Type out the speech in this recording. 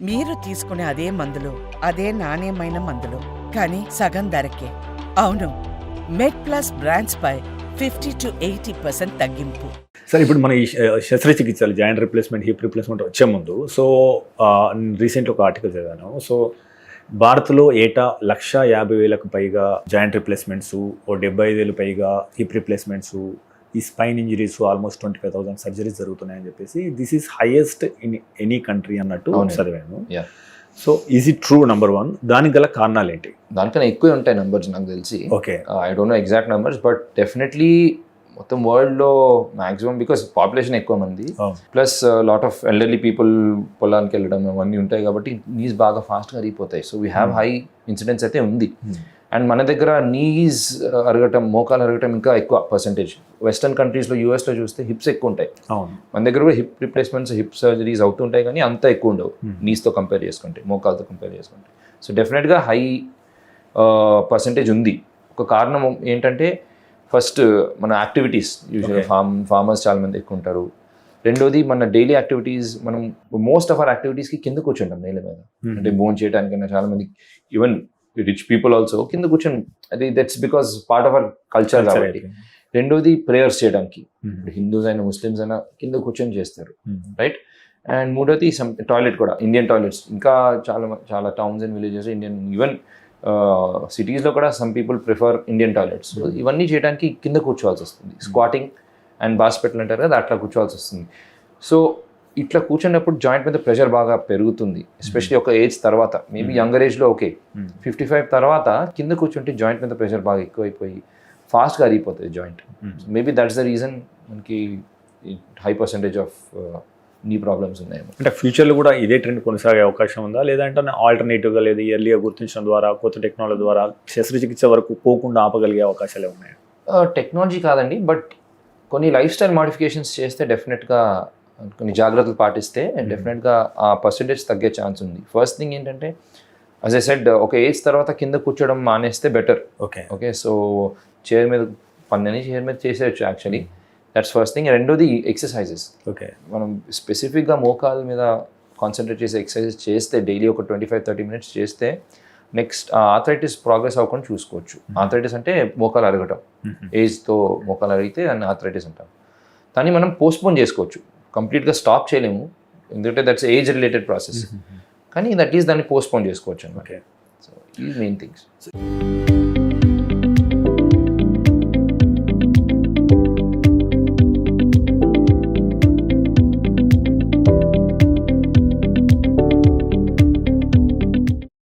మీరు తీసుకునే అదే మందులు, అదే నాణ్యమైన మందులు, కానీ సగం ధరకే. అవును, మెడ్+ బ్రాండ్స్ పై 50 to 80% తగ్గింపు. సార్ ఇప్పుడు మన ఈ శస్త్రచికిత్సలు జాయింట్ రిప్లేస్మెంట్, హిప్ రిప్లేస్మెంట్ వచ్చే ముందు రీసెంట్గా ఒక ఆర్టికల్ చదివాను. భారత్లో ఏటా 150,000కు పైగా జాయింట్ రిప్లేస్మెంట్స్, 75,000 పైగా హిప్ రిప్లేస్మెంట్స్, ఈ స్పైన్ ఇంజరీస్ ఆల్మోస్ట్ 25,000 సర్జరీస్ జరుగుతున్నాయని చెప్పేసి this is highest in any country అన్నట్టు చదివాను. So is it true? Number 1, దానికి గల కారణాలు ఏంటి? దానికన్నా ఎక్కువే ఉంటాయి నెంబర్స్ నాకు తెలిసి. Okay, I don't know exact numbers, but definitely మొత్తం వరల్డ్లో మ్యాక్సిమం, బికాస్ పాపులేషన్ ఎక్కువ మంది, plus lot of elderly people పొలానికి వెళ్ళడం అవన్నీ ఉంటాయి కాబట్టి నీస్ బాగా ఫాస్ట్గా అరిగిపోతాయి. So we have high incidence అయితే ఉంది. అండ్ మన దగ్గర నీస్ అరగటం, మోకాలు అరగటం ఇంకా ఎక్కువ పర్సంటేజ్. వెస్టర్న్ కంట్రీస్లో, యూఎస్లో చూస్తే హిప్స్ ఎక్కువ ఉంటాయి. మన దగ్గర కూడా హిప్ రిప్లేస్మెంట్స్, హిప్ సర్జరీస్ అవుతుంటాయి, కానీ అంత ఎక్కువ ఉండవు నీస్తో కంపేర్ చేసుకుంటే, మోకాలతో కంపేర్ చేసుకుంటే. సో డెఫినెట్గా హై పర్సంటేజ్ ఉంది. ఒక కారణం ఏంటంటే, ఫస్ట్ మన యాక్టివిటీస్, యూజువల్గా ఫార్మర్స్ చాలా మంది ఎక్కువ ఉంటారు. రెండోది మన డైలీ యాక్టివిటీస్, మనం మోస్ట్ ఆఫ్ అవర్ యాక్టివిటీస్కి కింద కూర్చుంటాం నేల మీద. అంటే భోజనం చేయడానికైనా చాలా మంది, ఈవెన్ రిచ్ పీపుల్ ఆల్సో కింద కూర్చొని, అది that's because part of our culture కాబట్టి. రెండోది ప్రేయర్స్ చేయడానికి, హిందూస్ అయినా ముస్లిమ్స్ అయినా కింద కూర్చొని చేస్తారు, రైట్. అండ్ మూడోది టాయిలెట్ కూడా, ఇండియన్ టాయిలెట్స్ ఇంకా చాలా towns and villages, Indian even సిటీస్లో కూడా some people prefer Indian toilets. ఇవన్నీ చేయడానికి కింద కూర్చోవాల్సి వస్తుంది. స్క్వాటింగ్ అండ్ బాస్పెట్లు అంటారు కదా, అట్లా కూర్చోవాల్సి వస్తుంది. సో ఇట్లా కూర్చున్నప్పుడు జాయింట్ మీద ప్రెషర్ బాగా పెరుగుతుంది, ఎస్పెషలీ ఒక ఏజ్ తర్వాత. మేబీ యంగర్ ఏజ్లో ఓకే, 55 తర్వాత కింద కూర్చుంటే జాయింట్ మీద ప్రెషర్ బాగా ఎక్కువైపోయి ఫాస్ట్గా అరిగిపోతుంది joint. Maybe that's the reason మనకి high percentage of knee problems ఉన్నాయి. అంటే ఫ్యూచర్లో కూడా ఇదే ట్రెండ్ కొనసాగే అవకాశం ఉందా, లేదంటే ఆల్టర్నేటివ్గా లేదా ఇయర్లీగా గుర్తించడం ద్వారా, కొత్త టెక్నాలజీ ద్వారా శస్త్రచికిత్స వరకు పోకుండా ఆపగలిగే అవకాశాలే ఉన్నాయి? టెక్నాలజీ కాదండి, బట్ కొన్ని లైఫ్ స్టైల్ మాడిఫికేషన్స్ చేస్తే డెఫినెట్గా, కొన్ని జాగ్రత్తలు పాటిస్తే డెఫినెట్గా ఆ పర్సంటేజ్ తగ్గే ఛాన్స్ ఉంది. ఫస్ట్ థింగ్ ఏంటంటే, యాజ్ ఐ సెడ్, ఒక ఏజ్ తర్వాత కింద కూర్చోవడం మానేస్తే బెటర్. ఓకే, సో చైర్ మీద పన్నని చైర్ మీద చేసేయచ్చు యాక్చువల్లీ, దట్స్ ఫస్ట్ థింగ్. రెండోది ఎక్సర్సైజెస్. ఓకే, మనం స్పెసిఫిక్గా మోకాల మీద కాన్సన్ట్రేట్ చేసే ఎక్సర్సైజెస్ చేస్తే, డైలీ ఒక 25-30 minutes చేస్తే, నెక్స్ట్ ఆర్థరైటిస్ ప్రోగ్రెస్ అవ్వకుండా చూసుకోవచ్చు. ఆర్థరైటిస్ అంటే మోకాలు అరగటం, ఏజ్తో మోకాలు అరిగితే దాన్ని ఆర్థరైటిస్ అంటాం. కానీ మనం పోస్ట్పోన్ చేసుకోవచ్చు, కంప్లీట్గా స్టాప్ చేయలేము, ఎందుకంటే దట్స్ ఏజ్ రిలేటెడ్ ప్రాసెస్. కానీ దట్ ఈస్ దాన్ని పోస్ట్పోన్ చేసుకోవచ్చు అన్నమాట. సో ఈ మెయిన్ థింగ్స్.